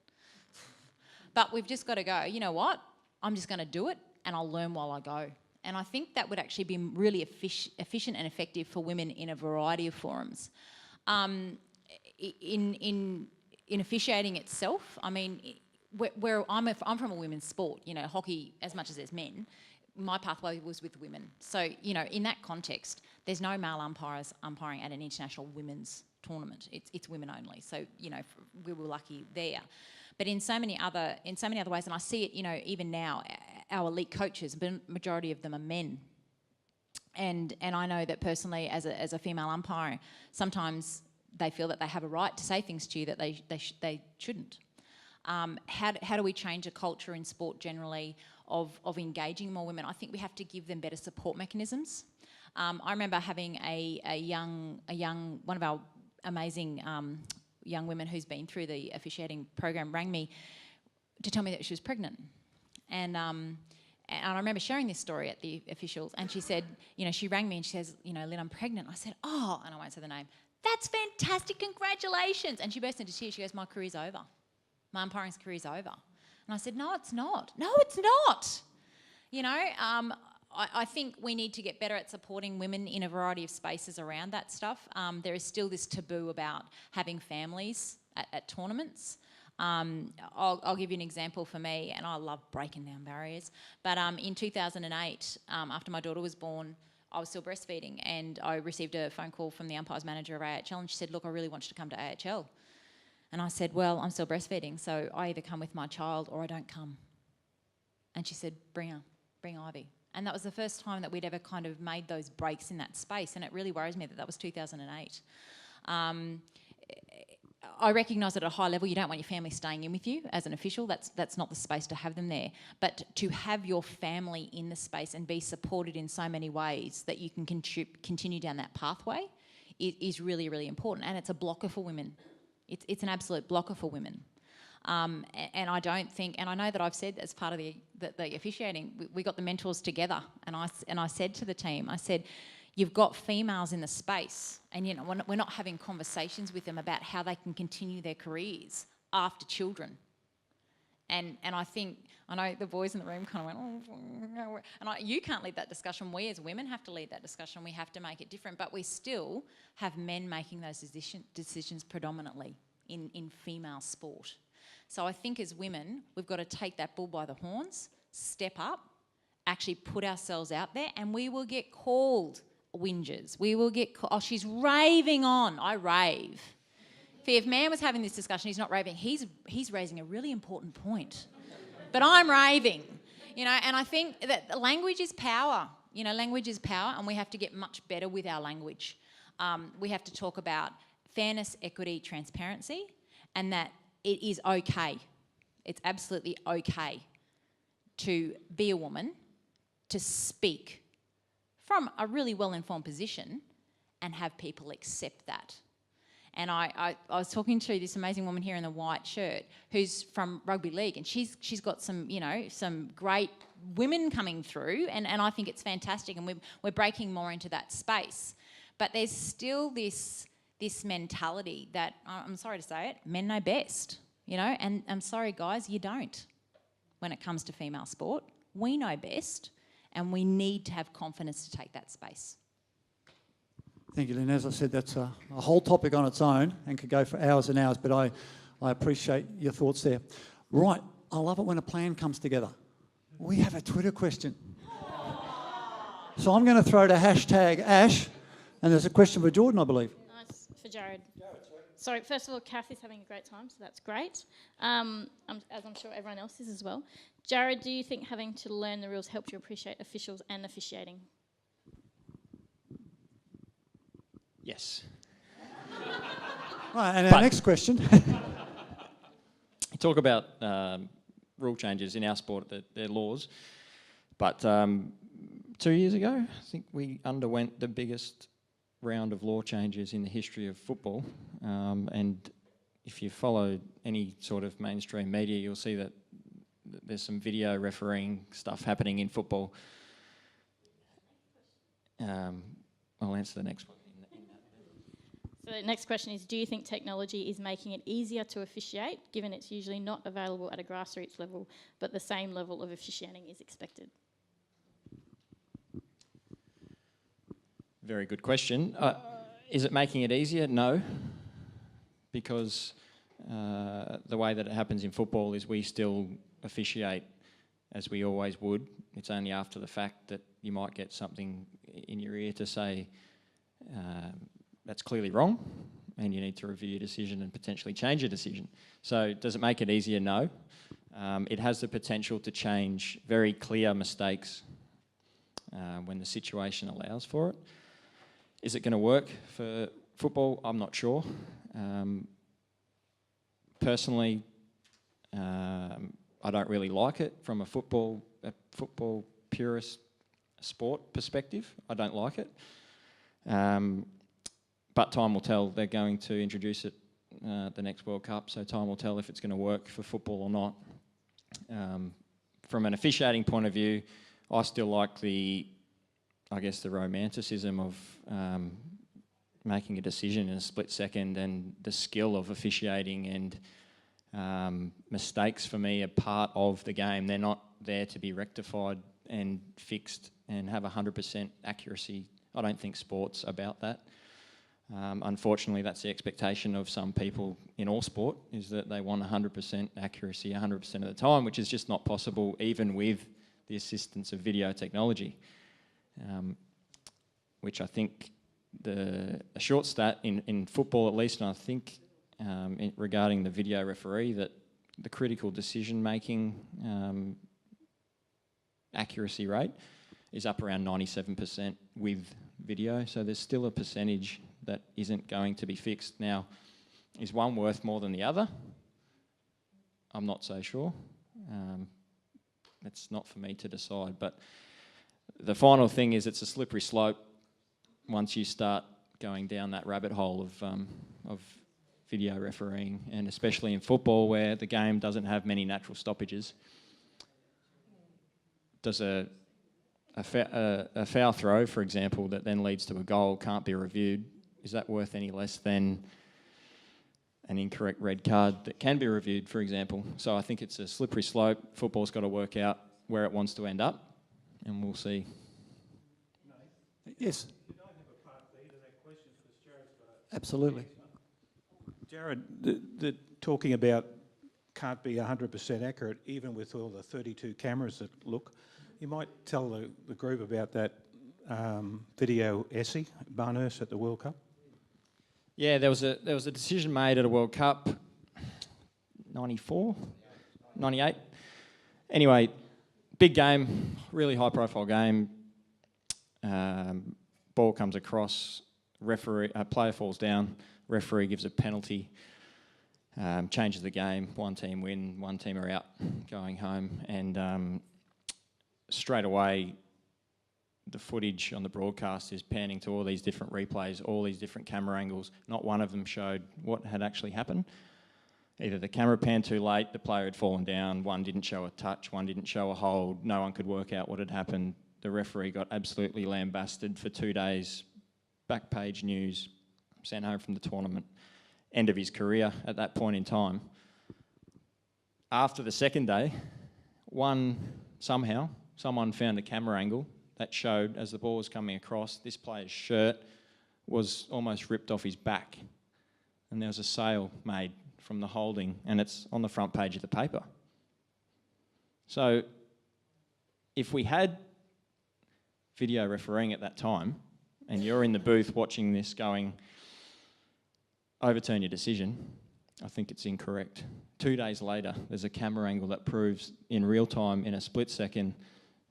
[SPEAKER 6] But we've just got to go, you know what? I'm just going to do it and I'll learn while I go. And I think that would actually be really efficient and effective for women in a variety of forums. In officiating itself, I mean, I'm from a women's sport, you know, hockey as much as there's men. My pathway was with women. So, you know, in that context, there's no male umpires umpiring at an international women's tournament. It's women only. So, you know, we were lucky there. But in so many other ways, and I see it, you know, even now, our elite coaches, the majority of them are men. And I know that personally, as a female umpire, sometimes they feel that they have a right to say things to you that they shouldn't. How do we change a culture in sport generally of engaging more women? I think we have to give them better support mechanisms. I remember having a young one of our amazing young women who's been through the officiating program rang me to tell me that she was pregnant, and I remember sharing this story at the officials, and she said, you know, she rang me and she says, you know, Lynn, I'm pregnant. I said, oh, and I won't say the name. That's fantastic, congratulations! And she burst into tears. She goes, my career's over. My umpiring's career's over. And I said, no, it's not. No, it's not. You know, I think we need to get better at supporting women in a variety of spaces around that stuff. There is still this taboo about having families at tournaments. I'll give you an example for me, and I love breaking down barriers. But in 2008, after my daughter was born, I was still breastfeeding, and I received a phone call from the umpires manager of AHL, and she said, look, I really want you to come to AHL. And I said, well, I'm still breastfeeding, so I either come with my child or I don't come. And she said, bring her, bring Ivy. And that was the first time that we'd ever kind of made those breaks in that space, and it really worries me that that was 2008. I recognise that at a high level you don't want your family staying in with you as an official. That's not the space to have them there. But to have your family in the space and be supported in so many ways that you can continue down that pathway is really, really important. And it's a blocker for women. It's an absolute blocker for women. And I don't think, and I know that I've said as part of the officiating, we got the mentors together, and I said to the team, I said, you've got females in the space, and you know we're not having conversations with them about how they can continue their careers after children. And I think, I know the boys in the room kind of went, oh, and you can't lead that discussion. We as women have to lead that discussion. We have to make it different, but we still have men making those decisions predominantly in female sport. So I think as women, we've got to take that bull by the horns, step up, actually put ourselves out there, and we will get called whingers. We will get called, oh, she's raving on. I rave. If man was having this discussion, he's not raving. He's raising a really important point. But I'm raving, you know, and I think that language is power. You know, language is power, and we have to get much better with our language. We have to talk about fairness, equity, transparency, and that it is okay. It's absolutely okay to be a woman, to speak from a really well-informed position and have people accept that. And I was talking to this amazing woman here in the white shirt who's from rugby league, and she's got some, you know, some great women coming through, and I think it's fantastic, and we're breaking more into that space. But there's still this mentality that, I'm sorry to say it, men know best, you know, and I'm sorry guys, you don't when it comes to female sport. We know best, and we need to have confidence to take that space.
[SPEAKER 1] Thank you, Lynn. As I said, that's a whole topic on its own and could go for hours and hours, but I appreciate your thoughts there. Right, I love it when a plan comes together. We have a Twitter question. So I'm going to throw to hashtag Ash, and there's a question for Jordan, I believe.
[SPEAKER 7] Nice, for Jared. Sorry, first of all, Kathy's having a great time, so that's great, as I'm sure everyone else is as well. Jared, do you think having to learn the rules helped you appreciate officials and officiating?
[SPEAKER 2] Yes.
[SPEAKER 1] Right, and our next question.
[SPEAKER 2] You talk about rule changes in our sport, they're laws, but 2 years ago, I think we underwent the biggest round of law changes in the history of football. And if you follow any sort of mainstream media, you'll see that there's some video refereeing stuff happening in football. I'll answer the next one.
[SPEAKER 7] So the next question is, do you think technology is making it easier to officiate, given it's usually not available at a grassroots level, but the same level of officiating is expected?
[SPEAKER 2] Very good question. Is it making it easier? No, because the way that it happens in football is we still officiate as we always would. It's only after the fact that you might get something in your ear to say that's clearly wrong and you need to review your decision and potentially change your decision. So does it make it easier? No. It has the potential to change very clear mistakes when the situation allows for it. Is it going to work for football? I'm not sure. Personally, I don't really like it from a football purist sport perspective. I don't like it. But time will tell. They're going to introduce it the next World Cup, so time will tell if it's going to work for football or not. From an officiating point of view, I still like the romanticism of making a decision in a split second, and the skill of officiating, and mistakes for me are part of the game. They're not there to be rectified and fixed and have 100% accuracy. I don't think sport's about that. Unfortunately, that's the expectation of some people in all sport, is that they want 100% accuracy 100% of the time, which is just not possible even with the assistance of video technology. Which I think a short stat in football at least, and I think regarding the video referee, that the critical decision-making accuracy rate is up around 97% with video, so there's still a percentage that isn't going to be fixed. Now, is one worth more than the other? I'm not so sure. It's not for me to decide, but the final thing is it's a slippery slope once you start going down that rabbit hole of video refereeing, and especially in football where the game doesn't have many natural stoppages. Does a foul throw, for example, that then leads to a goal can't be reviewed, is that worth any less than an incorrect red card that can be reviewed, for example? So I think it's a slippery slope. Football's got to work out where it wants to end up, and we'll see.
[SPEAKER 1] Yes.
[SPEAKER 8] Did I have a part B to that question? Because Jared's got
[SPEAKER 1] Absolutely.
[SPEAKER 8] Jared, the talking about can't be 100% accurate, even with all the 32 cameras that look. You might tell the group about that video essay, Barnhurst at the World Cup.
[SPEAKER 2] Yeah, there was a decision made at a World Cup, 94, 98. Anyway, big game, really high profile game. Ball comes across, player falls down, referee gives a penalty, changes the game. One team win, one team are out, going home, and straight away the footage on the broadcast is panning to all these different replays, all these different camera angles. Not one of them showed what had actually happened. Either the camera panned too late, the player had fallen down, one didn't show a touch, one didn't show a hold, no one could work out what had happened. The referee got absolutely lambasted for 2 days, back page news, sent home from the tournament, end of his career at that point in time. After the second day, someone found a camera angle that showed, as the ball was coming across, this player's shirt was almost ripped off his back, and there was a sale made from the holding, and it's on the front page of the paper. So if we had video refereeing at that time, and you're in the booth watching this going, overturn your decision, I think it's incorrect. 2 days later, there's a camera angle that proves in real time, in a split second,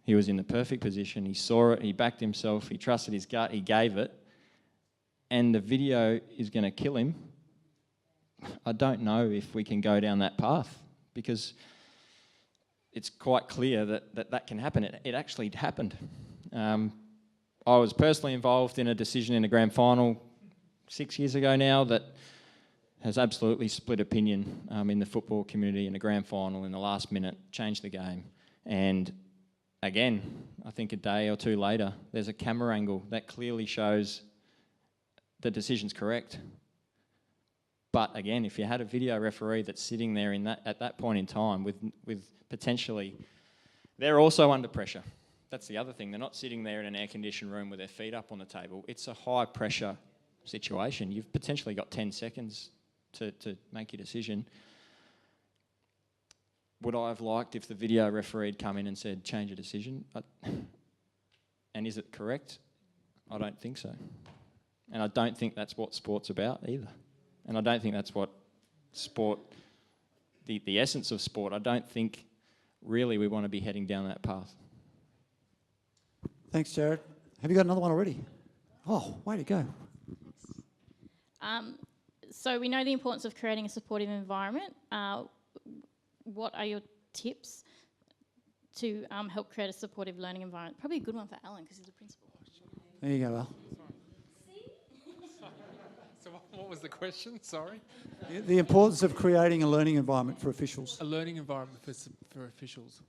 [SPEAKER 2] he was in the perfect position, he saw it, he backed himself, he trusted his gut, he gave it, and the video is going to kill him. I don't know if we can go down that path, because it's quite clear that can happen. It actually happened. I was personally involved in a decision in a grand final 6 years ago now that has absolutely split opinion in the football community in a grand final in the last minute, changed the game. And again, I think a day or two later, there's a camera angle that clearly shows the decision's correct. But again, if you had a video referee that's sitting there at that point in time with potentially, they're also under pressure. That's the other thing. They're not sitting there in an air-conditioned room with their feet up on the table. It's a high-pressure situation. You've potentially got 10 seconds to make your decision. Would I have liked if the video referee had come in and said, change your decision? And is it correct? I don't think so. And I don't think that's what sport's about either. And I don't think that's what sport, the essence of sport, I don't think really we want to be heading down that path.
[SPEAKER 1] Thanks, Jared. Have you got another one already? Oh, way to go.
[SPEAKER 7] So we know the importance of creating a supportive environment. What are your tips to help create a supportive learning environment? Probably a good one for Alan because he's a principal.
[SPEAKER 1] There you go, Al.
[SPEAKER 3] So what was the question? Sorry.
[SPEAKER 1] The importance of creating a learning environment for officials.
[SPEAKER 3] A learning environment for officials.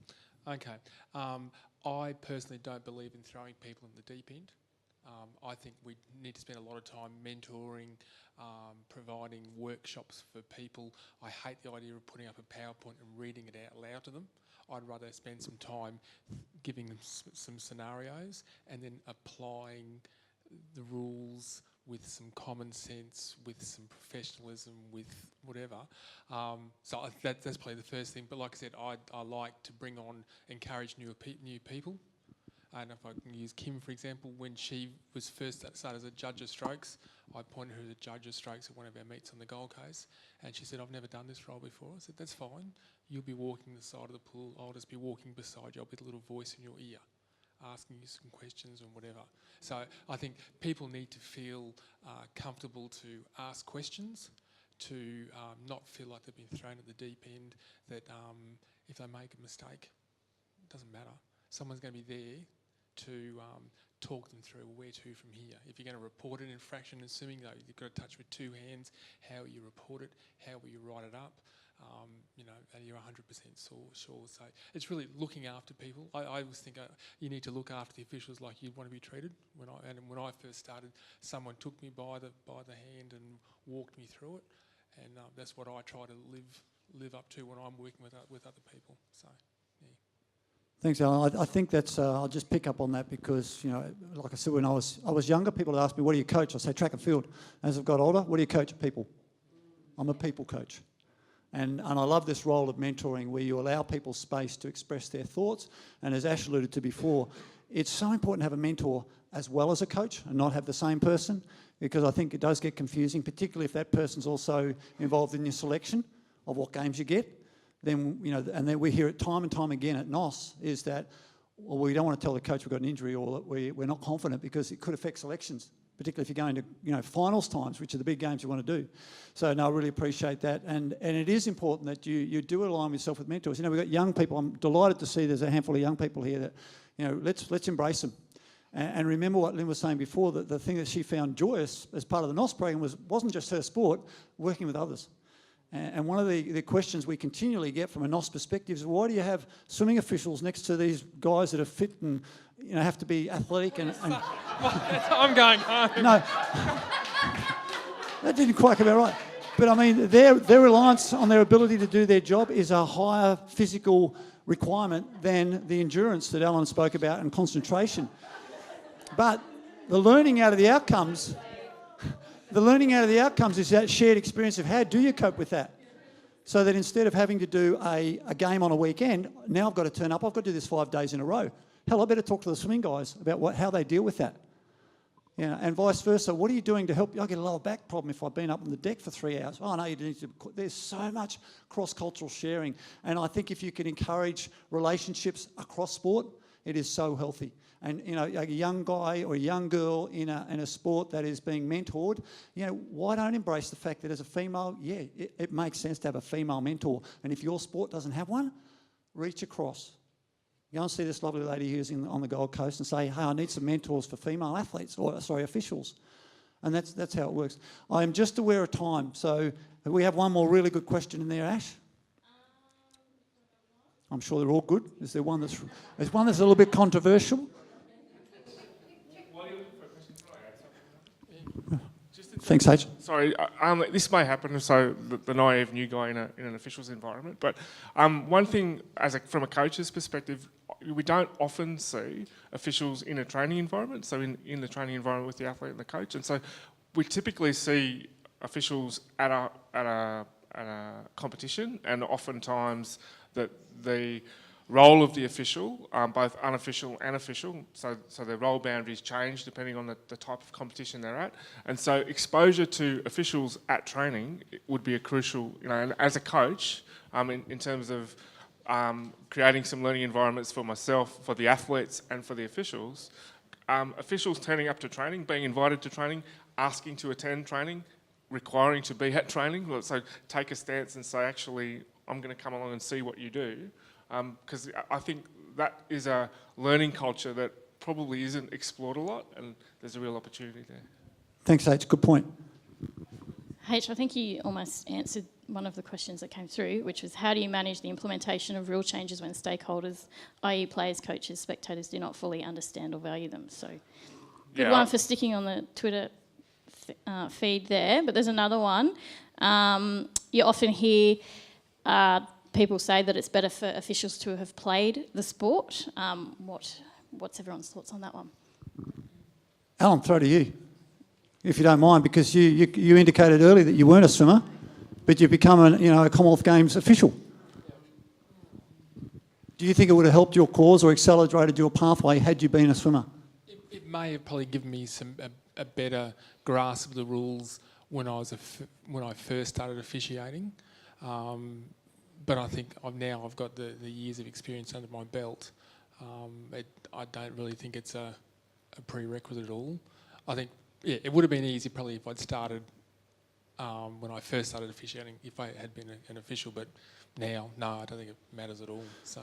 [SPEAKER 3] Okay. I personally don't believe in throwing people in the deep end. I think we need to spend a lot of time mentoring, providing workshops for people. I hate the idea of putting up a PowerPoint and reading it out loud to them. I'd rather spend some time giving them some scenarios and then applying the rules with some common sense, with some professionalism, with whatever. So that's probably the first thing. But like I said, I like to encourage new people. And if I can use Kim, for example, when she was first started as a judge of strokes, I pointed her to judge of strokes at one of our meets on the Gold Coast, and she said, I've never done this role before. I said, that's fine. You'll be walking the side of the pool. I'll just be walking beside you. I'll be a little voice in your ear, asking you some questions and whatever. So I think people need to feel comfortable to ask questions, to not feel like they've been thrown at the deep end, that if they make a mistake, it doesn't matter. Someone's going to be there to talk them through where to from here. If you're going to report an infraction in swimming, though, you've got to touch with two hands. How will you report it? How will you write it up? And you're 100% sure. So it's really looking after people. I always think you need to look after the officials like you'd want to be treated. When I first started, someone took me by the hand and walked me through it, and that's what I try to live up to when I'm working with other people. So.
[SPEAKER 1] Thanks, Alan. I think that's. I'll just pick up on that because like I said, when I was younger, people would ask me, "What do you coach?" I say track and field. As I've got older, what do you coach? People. I'm a people coach, and I love this role of mentoring where you allow people space to express their thoughts. And as Ash alluded to before, it's so important to have a mentor as well as a coach and not have the same person, because I think it does get confusing, particularly if that person's also involved in your selection of what games you get. Then, and then we hear it time and time again at NOS, is that, well, we don't want to tell the coach we've got an injury or that we're not confident because it could affect selections, particularly if you're going to, finals times, which are the big games you want to do. So, no, I really appreciate that. And it is important that you do align yourself with mentors. We've got young people. I'm delighted to see there's a handful of young people here that, let's embrace them. And remember what Lynn was saying before, that the thing that she found joyous as part of the NOS program wasn't just her sport, working with others. And one of the questions we continually get from a NOS perspective is, why do you have swimming officials next to these guys that are fit and have to be athletic? And
[SPEAKER 3] I'm going home.
[SPEAKER 1] No, that didn't quite come out right. But I mean, their reliance on their ability to do their job is a higher physical requirement than the endurance that Alan spoke about and concentration. But the learning out of the outcomes. The learning out of the outcomes is that shared experience of how do you cope with that? So that instead of having to do a game on a weekend, now I've got to turn up, I've got to do this 5 days in a row. Hell, I better talk to the swimming guys about how they deal with that. And vice versa. What are you doing to help? I get a lower back problem if I've been up on the deck for 3 hours. Oh, no, you need to. There's so much cross-cultural sharing. And I think if you can encourage relationships across sport, it is so healthy. And a young guy or a young girl in a sport that is being mentored, why don't embrace the fact that as a female, it makes sense to have a female mentor. And if your sport doesn't have one, reach across. You go and see this lovely lady who's on the Gold Coast and say, hey, I need some mentors for female athletes, or sorry, officials. And that's how it works. I am just aware of time, so we have one more really good question in there, Ash. I'm sure they're all good. Is there one that's a little bit controversial? Thanks, H.
[SPEAKER 5] Sorry, this may happen, so the naive new guy in an officials environment, but one thing from a coach's perspective, we don't often see officials in a training environment, so in the training environment with the athlete and the coach, and so we typically see officials at a competition, and oftentimes that the role of the official, both unofficial and official, so their role boundaries change depending on the type of competition they're at. And so exposure to officials at training would be a crucial, and as a coach, in terms of creating some learning environments for myself, for the athletes and for the officials, officials turning up to training, being invited to training, asking to attend training, requiring to be at training, so take a stance and say, actually, I'm going to come along and see what you do. Because I think that is a learning culture that probably isn't explored a lot, and there's a real opportunity there.
[SPEAKER 1] Thanks, H. Good point.
[SPEAKER 7] H, I think you almost answered one of the questions that came through, which was how do you manage the implementation of rule changes when stakeholders, i.e. players, coaches, spectators, do not fully understand or value them? So good one for sticking on the Twitter feed there, but there's another one. You often hear people say that it's better for officials to have played the sport. What's everyone's thoughts on that one?
[SPEAKER 1] Alan, throw to you, if you don't mind, because you indicated earlier that you weren't a swimmer, but you've become a Commonwealth Games official. Do you think it would have helped your cause or accelerated your pathway had you been a swimmer?
[SPEAKER 3] It may have probably given me a better grasp of the rules when I first started officiating. But I think I've got the years of experience under my belt. I don't really think it's a prerequisite at all. I think it would have been easy probably if I'd started when I first started officiating, if I had been an official. But now, no, I don't think it matters at all. So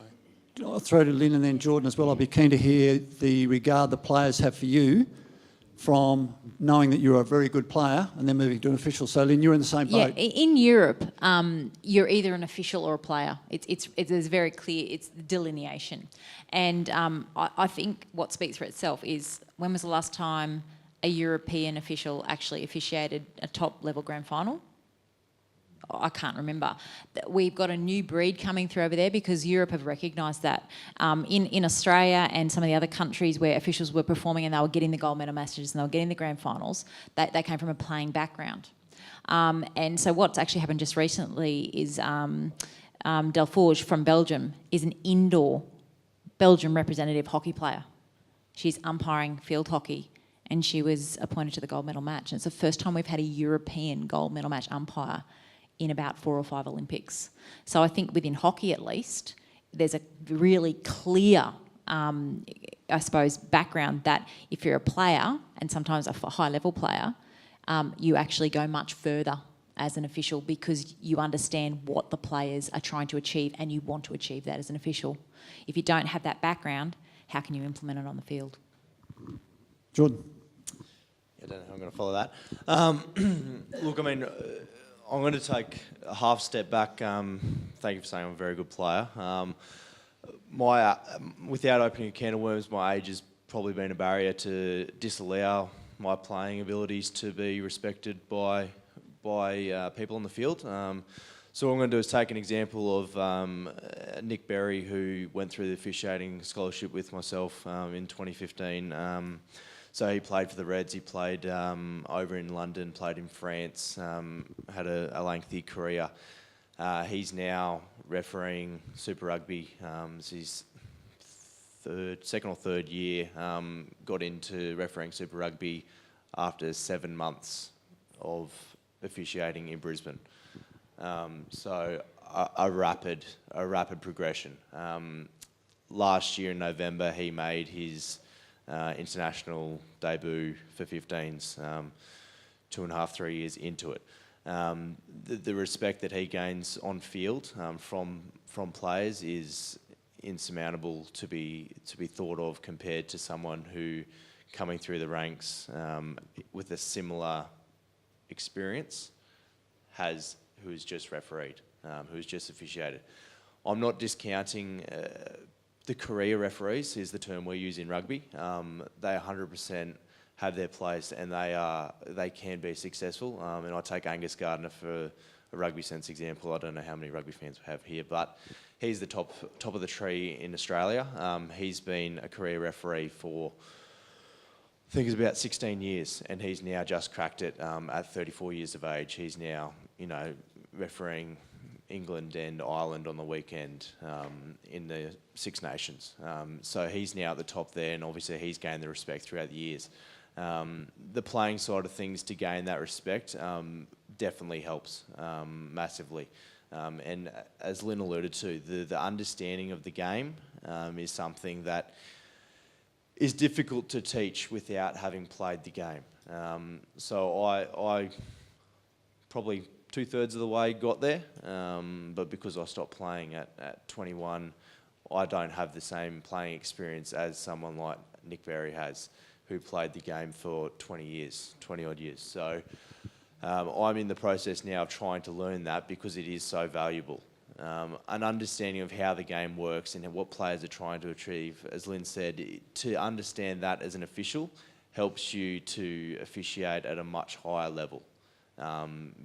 [SPEAKER 1] I'll throw to Lynn and then Jordan as well. I'd be keen to hear the regard the players have for you from knowing that you're a very good player and then moving to an official. So, Lynn, you're in the same boat.
[SPEAKER 6] Yeah, in Europe, you're either an official or a player. It's very clear. It's the delineation. And I think what speaks for itself is when was the last time a European official actually officiated a top-level grand final? I can't remember. We've got a new breed coming through over there because Europe have recognised that. In Australia and some of the other countries where officials were performing and they were getting the gold medal matches and they were getting the grand finals, they came from a playing background. And so what's actually happened just recently is Delforge from Belgium is an indoor Belgium representative hockey player. She's umpiring field hockey and she was appointed to the gold medal match. And it's the first time we've had a European gold medal match umpire in about 4 or 5 Olympics. So I think within hockey at least, there's a really clear, I suppose, background that if you're a player, and sometimes a high-level player, you actually go much further as an official because you understand what the players are trying to achieve and you want to achieve that as an official. If you don't have that background, how can you implement it on the field?
[SPEAKER 1] Jordan.
[SPEAKER 4] I don't know how I'm going to follow that. Look, I mean, I'm going to take a half step back. Thank you for saying I'm a very good player. Without opening a can of worms, my age has probably been a barrier to disallow my playing abilities to be respected by people on the field. So what I'm going to do is take an example of Nick Berry, who went through the officiating scholarship with myself in 2015. So he played for the Reds, he played over in London, played in France, had a lengthy career. He's now refereeing Super Rugby. It's his second or third year. Got into refereeing Super Rugby after 7 months of officiating in Brisbane. So a rapid progression. Last year in November, he made his international debut for 15s, 2.5, 3 years into it. The respect that he gains on field from players is insurmountable to be thought of compared to someone who coming through the ranks with a similar experience who's just refereed, who's just officiated. I'm not discounting the career referees is the term we use in rugby. They 100% have their place and they can be successful. And I take Angus Gardner for a rugby sense example. I don't know how many rugby fans we have here, but he's the top of the tree in Australia. He's been a career referee for, I think it's about 16 years, and he's now just cracked it at 34 years of age. He's now, refereeing England and Ireland on the weekend in the Six Nations. So he's now at the top there, and obviously he's gained the respect throughout the years. The playing side of things to gain that respect definitely helps massively. And as Lynn alluded to, the understanding of the game is something that is difficult to teach without having played the game. So I probably 2/3 of the way got there, but because I stopped playing at 21, I don't have the same playing experience as someone like Nick Berry has, who played the game for 20 odd years. So I'm in the process now of trying to learn that because it is so valuable. An understanding of how the game works and what players are trying to achieve, as Lynn said, to understand that as an official helps you to officiate at a much higher level.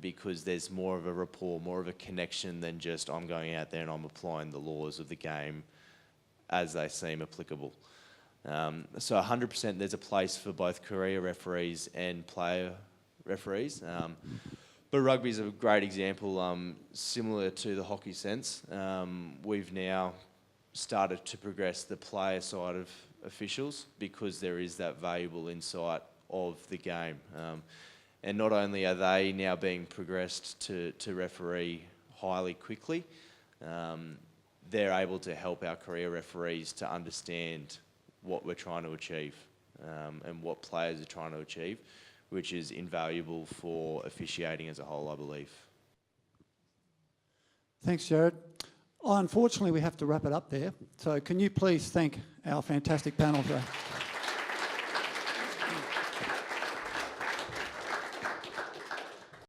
[SPEAKER 4] Because there's more of a rapport, more of a connection than just I'm going out there and I'm applying the laws of the game as they seem applicable. So 100% there's a place for both career referees and player referees. But rugby is a great example, similar to the hockey sense. We've now started to progress the player side of officials because there is that valuable insight of the game. And not only are they now being progressed to referee highly quickly, they're able to help our career referees to understand what we're trying to achieve and what players are trying to achieve, which is invaluable for officiating as a whole, I believe.
[SPEAKER 1] Thanks, Jared. Unfortunately, we have to wrap it up there. So can you please thank our fantastic panel today?